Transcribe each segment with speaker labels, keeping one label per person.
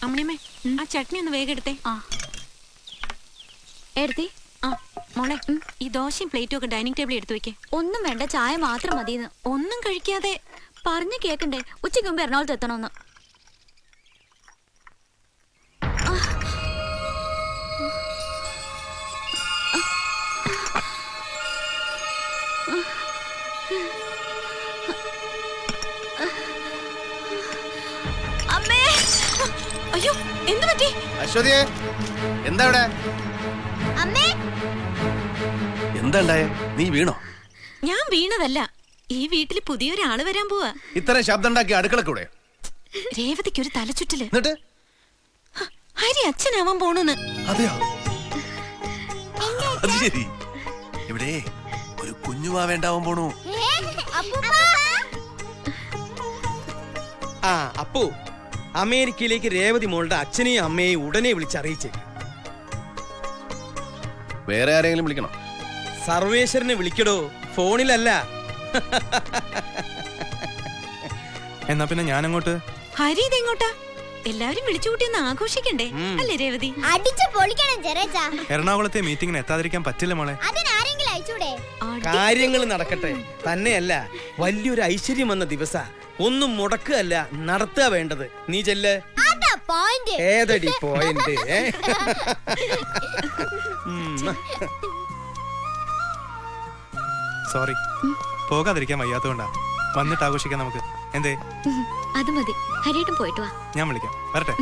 Speaker 1: അമ്മണിയമ്മേ, ആ ചട്നി ഒന്ന് വേഗം എടുത്തേ.
Speaker 2: എടുത്തി.
Speaker 1: ആ മോളെ, ഈ ദോശയും പ്ലേറ്റും ഒക്കെ ഡൈനിങ് ടേബിളിൽ എടുത്തു വെക്കേ.
Speaker 2: ഒന്നും വേണ്ട, ചായ മാത്രം മതിയെന്ന്.
Speaker 1: ഒന്നും കഴിക്കാതെ
Speaker 2: പറഞ്ഞു കേക്കണ്ടേ, ഉച്ചയ്ക്ക് മുമ്പ് എറണാകുളത്ത് എത്തണമെന്ന്. അമ്മേ,
Speaker 1: അയ്യോ എന്ത് പറ്റി?
Speaker 3: അശ്വതിയെ, എന്താ ഇവിടെ?
Speaker 2: അമ്മേ,
Speaker 3: എന്താ ഉണ്ടായേ? നീ വീണോ?
Speaker 1: ഞാൻ വീണതല്ല, ഈ വീട്ടിൽ പുതിയൊരാള് വരാൻ പോവാ.
Speaker 3: ഇത്രയും ശബ്ദം ഉണ്ടാക്കി അടുക്കളക്കൂടെ?
Speaker 1: രേവതിക്ക് ഒരു തലച്ചുറ്റല്.
Speaker 3: എന്നിട്ട്
Speaker 1: ഹരി അച്ഛനാവാൻ പോണെന്ന്.
Speaker 3: അതെയോ? അത് ശരി. ഇവിടെ ഒരു കുഞ്ഞുമാവേണ്ടാവാൻ പോണു.
Speaker 4: ആ അപ്പു, അമേരിക്കയിലേക്ക് രേവതി മോളുടെ അച്ഛനെയും അമ്മയെയും ഉടനെ വിളിച്ചറിയിച്ചേ.
Speaker 3: വേറെ ആരെങ്കിലും വിളിക്കണോ?
Speaker 4: സർവേശ്വരനെ വിളിക്കടോ, ഫോണിലല്ല.
Speaker 5: എന്നാ പിന്നെ ഞാനങ്ങോട്ട്.
Speaker 1: ഹരി ഇതെങ്ങോട്ടാ? എല്ലാവരും വിളിച്ചു കൂട്ടി ഒന്ന് ആഘോഷിക്കണ്ടേ അല്ലേ രേവതി?
Speaker 6: അടിച്ചു പൊളിക്കണം ചെറിയച്ചാ.
Speaker 5: എറണാകുളത്തെ മീറ്റിംഗിന് എത്താതിരിക്കാൻ പറ്റില്ല മോളെ.
Speaker 6: അതിനാരെങ്കിലും അയച്ചൂടെ?
Speaker 4: കാര്യങ്ങൾ നടക്കട്ടെ. തന്നെയല്ല, വലിയൊരു ഐശ്വര്യം വന്ന ദിവസ. ഒന്നും മുടക്കുകയല്ല, നടത്തുക വേണ്ടത്. നീ ചെല്ല്.
Speaker 6: അതാ പോയിന്റ്.
Speaker 4: ഏതടി പോയിന്റ്?
Speaker 5: സോറി, പോകാതിരിക്കാൻ വയ്യാത്തതുകൊണ്ടാ. വന്നിട്ട് ആഘോഷിക്കാം നമുക്ക്. എന്തേ?
Speaker 2: അത് മതി. ഹരിയേട്ടൻ പോയിട്ട് വാ.
Speaker 5: ഞാൻ വിളിക്കാം. വരട്ടെ.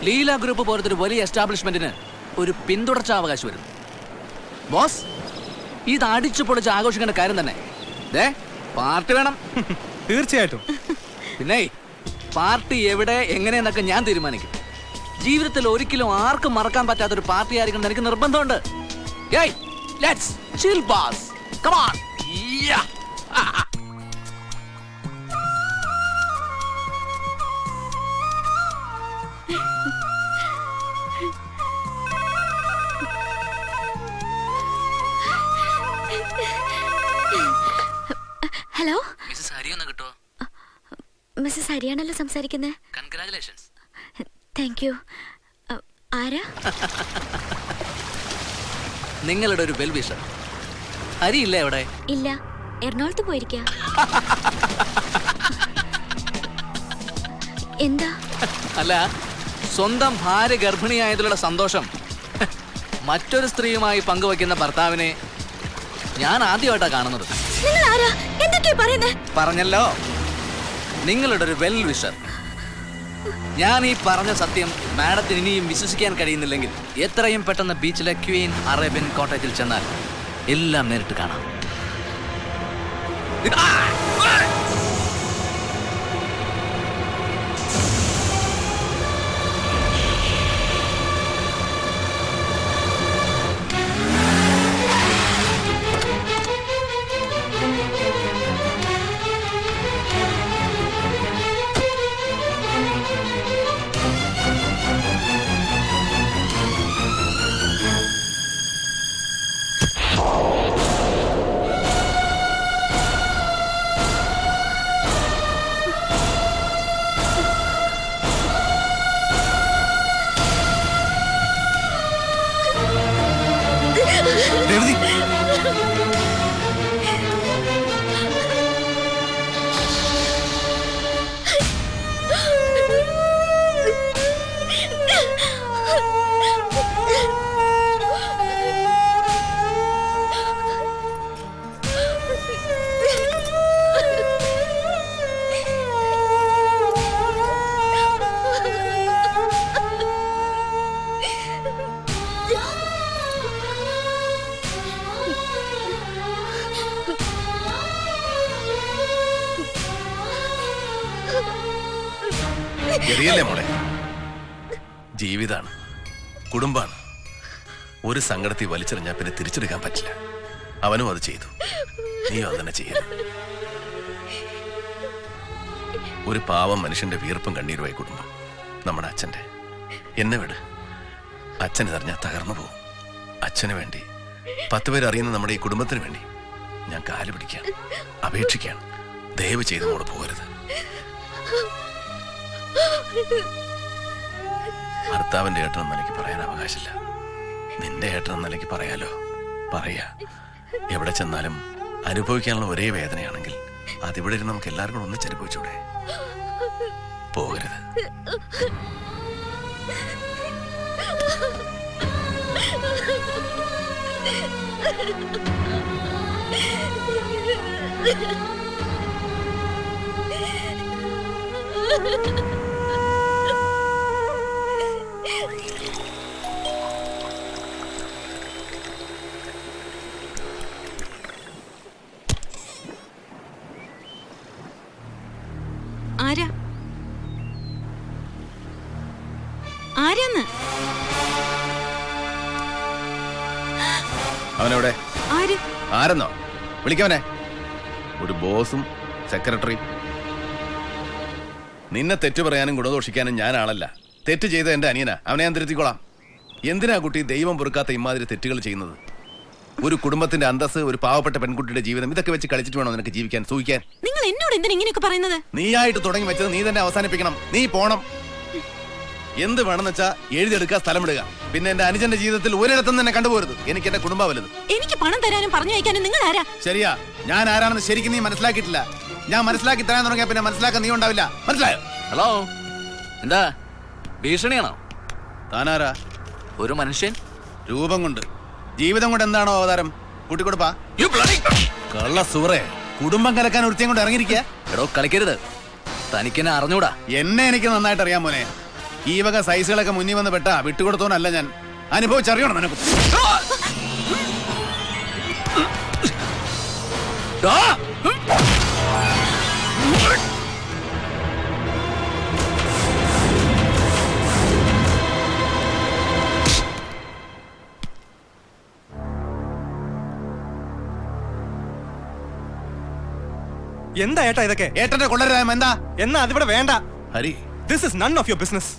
Speaker 7: ലീല ഗ്രൂപ്പ് പോലത്തെ ഒരു വലിയ എസ്റ്റാബ്ലിഷ്മെന്റിന് ഒരു പിന്തുടർച്ചാവകാശം വരും. ബോസ്, ഇത് അടിച്ചു പൊളിച്ച് ആഘോഷിക്കേണ്ട കാര്യം തന്നെ. പാർട്ടി വേണം.
Speaker 5: തീർച്ചയായിട്ടും.
Speaker 7: പിന്നെ പാർട്ടി എവിടെ എങ്ങനെയെന്നൊക്കെ ഞാൻ തീരുമാനിക്കും. ജീവിതത്തിൽ ഒരിക്കലും ആർക്കും മറക്കാൻ പറ്റാത്തൊരു പാർട്ടി ആയിരിക്കണം എനിക്ക് നിർബന്ധമുണ്ട്. Let's chill boss, come on.
Speaker 2: Hello,
Speaker 7: Mrs Hari ഒന്ന് കിട്ടോ?
Speaker 2: മിസ്സസ് ഹരിയാണല്ലോ സംസാരിക്കുന്നത്.
Speaker 7: കൺഗ്രാറ്റുലേഷൻസ്.
Speaker 2: Thank you. ആരാ?
Speaker 7: നിങ്ങളുടെ ഒരു വെൽ വിഷർ ഹരി ഇല്ലേ അവിടെ?
Speaker 2: ഇല്ല, എറണാകുളത്ത് പോയിരിക്ക. എന്താ?
Speaker 7: അല്ല, സ്വന്തം ഭാര്യ ഗർഭിണിയായതിലുള്ള സന്തോഷം മറ്റൊരു സ്ത്രീയുമായി പങ്കുവയ്ക്കുന്ന ഭർത്താവിനെ ഞാൻ ആദ്യമായിട്ടാ കാണുന്നത്.
Speaker 2: നിങ്ങൾ ആരാ? എന്തൊക്കെയാ പറയുന്നത്?
Speaker 7: പറഞ്ഞല്ലോ, നിങ്ങളുടെ ഒരു വെൽ വിഷർ. ഞാൻ ഈ പറഞ്ഞ സത്യം മാഡത്തിന് ഇനിയും വിശ്വസിക്കാൻ കഴിയുന്നില്ലെങ്കിൽ എത്രയും പെട്ടെന്ന് ബീച്ചിലെ ക്വീൻ അറേബ്യൻ കോട്ടേജിൽ ചെന്നാൽ എല്ലാം നേരിട്ട് കാണാം.
Speaker 5: രേവതി,
Speaker 3: എറിയല്ലേ മോളെ? ജീവിതാണ്, കുടുംബാണ്. ഒരു സങ്കടത്തിൽ വലിച്ചെറിഞ്ഞാൽ പിന്നെ തിരിച്ചെടുക്കാൻ പറ്റില്ല. അവനും അത് ചെയ്തു, നീയും അങ്ങനെ ചെയ്യരുത്. ഒരു പാവം മനുഷ്യന്റെ വിയർപ്പും കണ്ണീരുമായി കുടുംബം. നമ്മുടെ അച്ഛൻ്റെ. എന്നെ വിട്. അച്ഛൻ ഇതറിഞ്ഞാൽ തകർന്നു പോകും. അച്ഛന് വേണ്ടി 10 പേര് അറിയുന്ന നമ്മുടെ ഈ കുടുംബത്തിന് വേണ്ടി ഞാൻ കാല് പിടിക്കാൻ അപേക്ഷിക്കുകയാണ്. ദയവ് ചെയ്ത് മോള് പോകരുത്. ഭർത്താവിന്റെ ഏട്ടൻ എന്ന നിലയ്ക്ക് പറയാൻ അവകാശമില്ല. നിന്റെ ഏട്ടൻ എന്ന നിലയ്ക്ക് പറയാലോ. പറയാ. എവിടെ ചെന്നാലും അനുഭവിക്കാനുള്ള ഒരേ വേദനയാണെങ്കിൽ അതിവിടെ ഇരുന്ന് നമുക്ക് എല്ലാവരും കൂടെ ഒന്നിച്ചനുഭവിച്ചൂടെ? പോകരുത്.
Speaker 1: ആരാ? ആരാന്ന്?
Speaker 3: അവനെവിടെ?
Speaker 1: ആര്?
Speaker 3: ആരെന്നോ? വിളിക്കവനെ. ഒരു ബോസും സെക്രട്ടറിയും. നിന്നെ തെറ്റു പറയാനും ഗുണദോഷിക്കാനും ഞാൻ ആളല്ല. തെറ്റ് ചെയ്ത എന്റെ അനിയനാ. അവനെ ഞാൻ തിരുത്തിക്കോളാം. എന്തിനാ കുട്ടി ദൈവം പൊറുക്കാത്ത ഇമാതിരി തെറ്റുകൾ ചെയ്യുന്നത്? ഒരു കുടുംബത്തിന്റെ അന്തസ്, ഒരു പാവപ്പെട്ട പെൺകുട്ടിയുടെ ജീവിതം, ഇതൊക്കെ വെച്ച് കളിച്ചിട്ട് വേണോ നിനക്ക് ജീവിക്കാൻ, സൂഹിക്കാൻ?
Speaker 1: നിങ്ങൾ എന്നോട് എന്തിനാ ഇങ്ങനെയൊക്കെ പറയുന്നത്?
Speaker 3: നീയായിട്ട് തുടങ്ങി വെച്ചത് നീ തന്നെ അവസാനിപ്പിക്കണം. നീ പോണം. എന്ത് വേണമെന്ന് വെച്ചാ എഴുതിയെടുക്കുക, സ്ഥലം ഇടുക. പിന്നെ എന്റെ അനുജന്റെ ജീവിതത്തിൽ ഒരിടത്തും തന്നെ കണ്ടുപോരുത്. എനിക്ക് എന്റെ കുടുംബം വലുത്.
Speaker 1: എനിക്ക് പണം തരാനും പറഞ്ഞു വയ്ക്കാനും നിങ്ങൾ ആരാ?
Speaker 3: ശരിയാ, ഞാൻ ആരാണെന്ന് ശരിക്കും നീ മനസ്സിലാക്കിയിട്ടില്ല. ഞാൻ മനസ്സിലാക്കി തരാൻ തുടങ്ങിയ പിന്നെ മനസ്സിലാക്കാൻ നീ ഉണ്ടാവില്ല. മനസ്സിലായോ?
Speaker 7: ഹലോ, എന്താ ഭീഷണിയാണോ?
Speaker 3: താനാരാ?
Speaker 7: ഒരു മനുഷ്യൻ.
Speaker 3: രൂപം കൊണ്ട്, ജീവിതം കൊണ്ട് എന്താണോ അവതാരം? കൂട്ടിക്കൊടുപ്പാ. കള്ള സൂറേ, കുടുംബം കലക്കാൻ ഒരുത്തിയും കൊണ്ട് ഇറങ്ങിയിരിക്കുക.
Speaker 7: എടോ കളിക്കരുത്. തനിക്കെന്നെ അറിഞ്ഞൂടാ.
Speaker 3: എന്നെ എനിക്ക് നന്നായിട്ട് അറിയാൻ മോനെ. ഈ വക സൈസുകളൊക്കെ മുന്നിൽ വന്ന് പെട്ടാ വിട്ടുകൊടുത്തോന്നല്ല ഞാൻ. അനുഭവിച്ചറിയണം നിനക്ക്.
Speaker 5: എന്താ ഏട്ടാ ഇതൊക്കെ?
Speaker 3: ഏട്ടന്റെ കൊള്ളരായ്മ എന്താ?
Speaker 5: എന്നാ അതിവിടെ വേണ്ട.
Speaker 3: Hari,
Speaker 5: this is none of your business.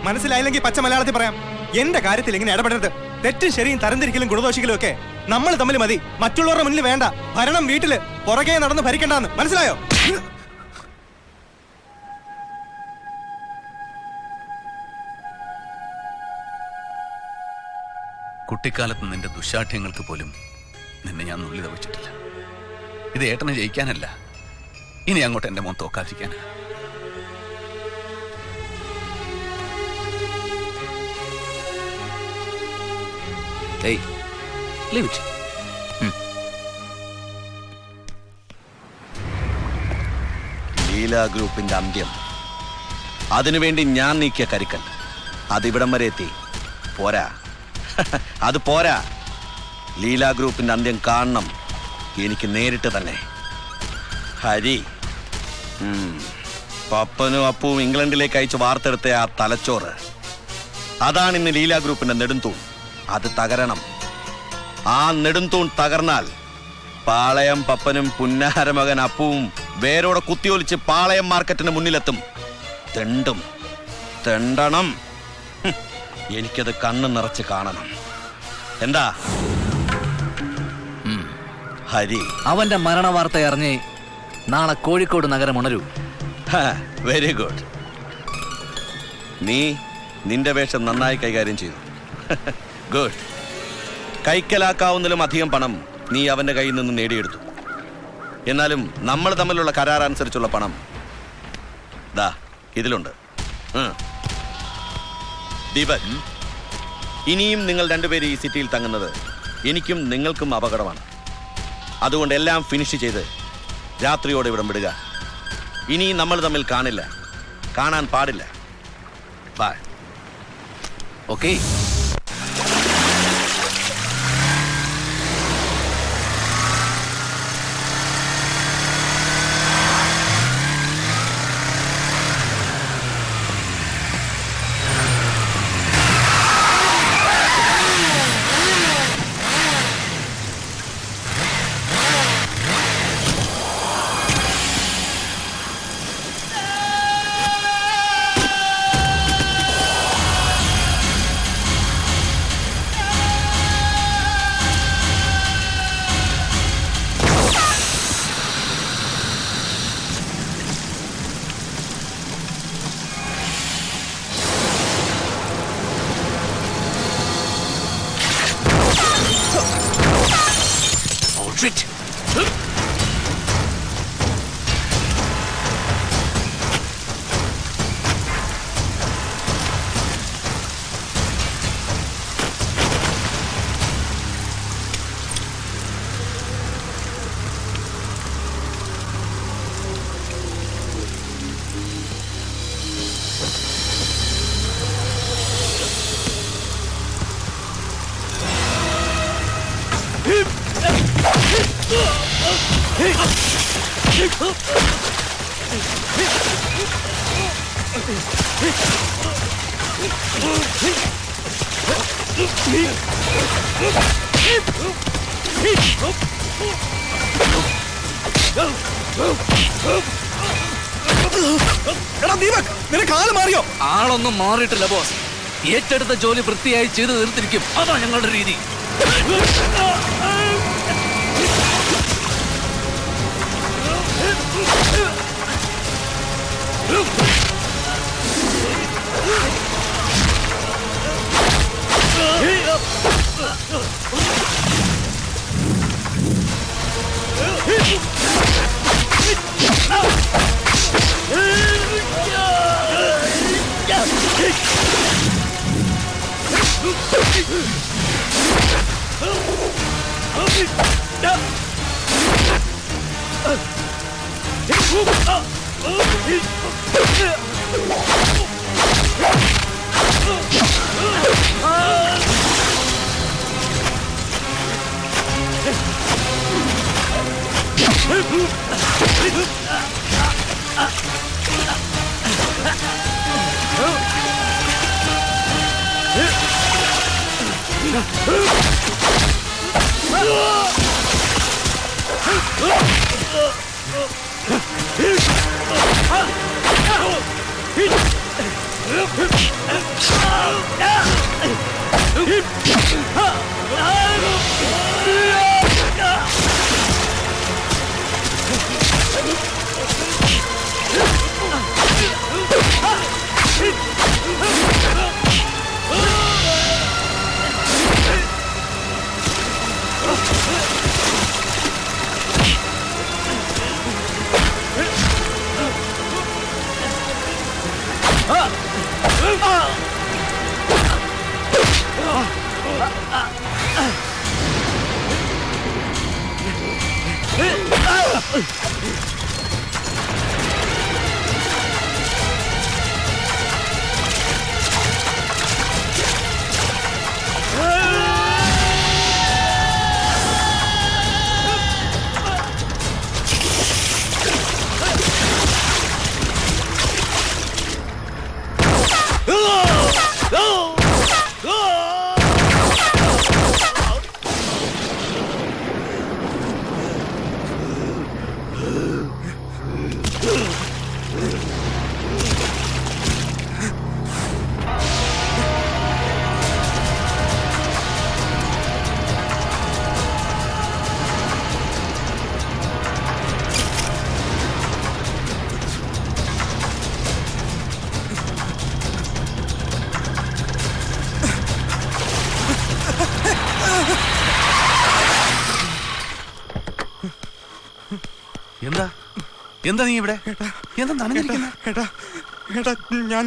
Speaker 5: മനസ്സിലായില്ലെങ്കിൽ പച്ച മലയാളത്തിൽ പറയാം. എന്റെ കാര്യത്തിൽ ഇങ്ങനെ ഇടപെടരുത്. തെറ്റും ശരിയും തരംതിരിക്കലും ഗുണദോഷിക്കലും ഒക്കെ നമ്മൾ തമ്മിൽ മതി. മറ്റുള്ളവരുടെ മുന്നിൽ വേണ്ട. ഭരണം വീട്ടില്, പുറകെ നടന്ന് ഭരിക്കണ്ടെന്ന് മനസ്സിലായോ?
Speaker 3: കുട്ടിക്കാലത്ത് നിന്റെ ദുശാഠ്യങ്ങൾക്ക് പോലും നിന്നെ ഞാൻ നുള്ളി തവിച്ചിട്ടില്ല. ഇത് ഏട്ടനെ ജയിക്കാനല്ല, ഇനി അങ്ങോട്ട് എന്റെ മോൻ തോക്കാതിരിക്കാനാ.
Speaker 7: ഏയ്, leave it.
Speaker 8: ലീല ഗ്രൂപ്പിന്റെ അന്ത്യം, അതിനുവേണ്ടി ഞാൻ നീക്കിയ കരുക്കൽ, അതിവിടം വരെ എത്തി. പോരാ, അത് പോരാ. ലീല ഗ്രൂപ്പിന്റെ അന്ത്യം കാണണം എനിക്ക് നേരിട്ട് തന്നെ. ഹരി, പപ്പനും അപ്പവും ഇംഗ്ലണ്ടിലേക്ക് അയച്ച് വാർത്തെടുത്ത ആ തലച്ചോറ്, അതാണ് ഇന്ന് ലീല ഗ്രൂപ്പിന്റെ നെടുംതൂൺ. അത് തകരണം. ആ നെടുംതൂൺ തകർന്നാൽ പാളയം പപ്പനും പുന്നാരമകൻ അപ്പവും വേരോടെ കുത്തിയൊലിച്ച് പാളയം മാർക്കറ്റിന് മുന്നിലെത്തും. തെണ്ടണം. എനിക്കത് കണ്ണ് നിറച്ച് കാണണം. എന്താ ഹരി?
Speaker 7: അവന്റെ മരണ വാർത്ത അറിഞ്ഞ് നാളെ കോഴിക്കോട് നഗരം ഉണരൂ.
Speaker 8: Very good. നീ നിന്റെ വേഷം നന്നായി കൈകാര്യം ചെയ്തു. ഗുഡ്. കൈക്കലാക്കാവുന്നതിലും അധികം പണം നീ അവന്റെ കയ്യിൽ നിന്ന് നേടിയെടുത്തു. എന്നാലും നമ്മൾ തമ്മിലുള്ള കരാർ അനുസരിച്ചുള്ള പണം ദാ ഇതിലുണ്ട്. ദീപക്, ഇനിയും നിങ്ങൾ രണ്ടുപേരും ഈ സിറ്റിയിൽ തങ്ങുന്നത് എനിക്കും നിങ്ങൾക്കും അപകടമാണ്. അതുകൊണ്ട് എല്ലാം ഫിനിഷ് ചെയ്ത് രാത്രിയോടെ ഇവിടം വിടുക. ഇനി നമ്മൾ തമ്മിൽ കാണില്ല, കാണാൻ പാടില്ല. ബൈ.
Speaker 7: ഓക്കേ. Shit.
Speaker 5: എടാ ദീപക്, നിനക്ക് ആള് മാറിയോ?
Speaker 7: ആളൊന്നും മാറിയിട്ടില്ല ബോസ്. ഏറ്റെടുത്ത ജോലി വൃത്തിയായി ചെയ്തു തീർത്തിരിക്കും. അതാ ഞങ്ങളുടെ രീതി.
Speaker 3: എന്താ എന്താ നീ ഇവിടെ എന്താ നനഞ്ഞിരിക്കുന്നെ?
Speaker 5: ഏട്ടാ ഏട്ടാ ഞാൻ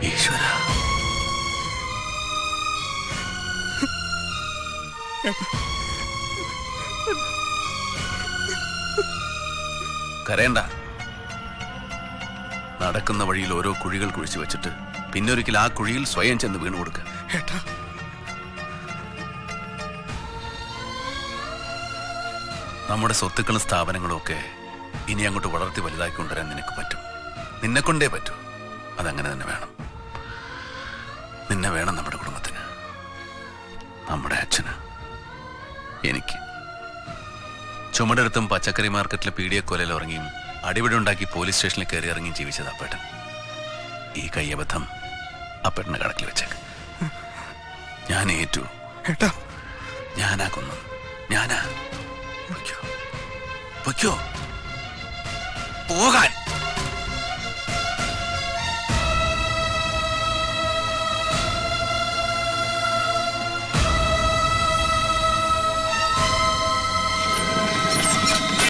Speaker 3: ഈശ്വര, കരയണ്ട. നടക്കുന്ന വഴിയിൽ ഓരോ കുഴികൾ കുഴിച്ചു വെച്ചിട്ട് പിന്നെ ഒരിക്കൽ ആ കുഴിയിൽ സ്വയം ചെന്ന് വീണു കൊടുക്ക.
Speaker 5: ഏട്ടാ
Speaker 3: നമ്മുടെ സ്വത്തുക്കളും സ്ഥാപനങ്ങളും ഒക്കെ ഇനി അങ്ങോട്ട് വളർത്തി വലുതാക്കി കൊണ്ടുവരാൻ നിനക്ക് പറ്റും. നിന്നെ കൊണ്ടേ പറ്റൂ. അതങ്ങനെ തന്നെ വേണം. നിന്നെ വേണം നമ്മുടെ കുടുംബത്തിന്, നമ്മുടെ അച്ഛന്, എനിക്ക്. ചുമടെടുത്തും പച്ചക്കറി മാർക്കറ്റിലെ പീഡിയക്കൊലയിൽ ഇറങ്ങിയും അടിപിടി ഉണ്ടാക്കി പോലീസ് സ്റ്റേഷനിൽ കയറി ഇറങ്ങിയും ജീവിച്ചത് അപ്പേട്ടൻ. ഈ കയ്യബദ്ധം അപ്പേട്ടനെ കടക്കിൽ വെച്ചേക്ക്. ഞാൻ ഏറ്റു.
Speaker 5: ഏട്ടാ
Speaker 3: ഞാനാ കൊന്നു. ഞാനാ പൊയ്ക്കോ പൊയ്ക്കോ പോകാൻ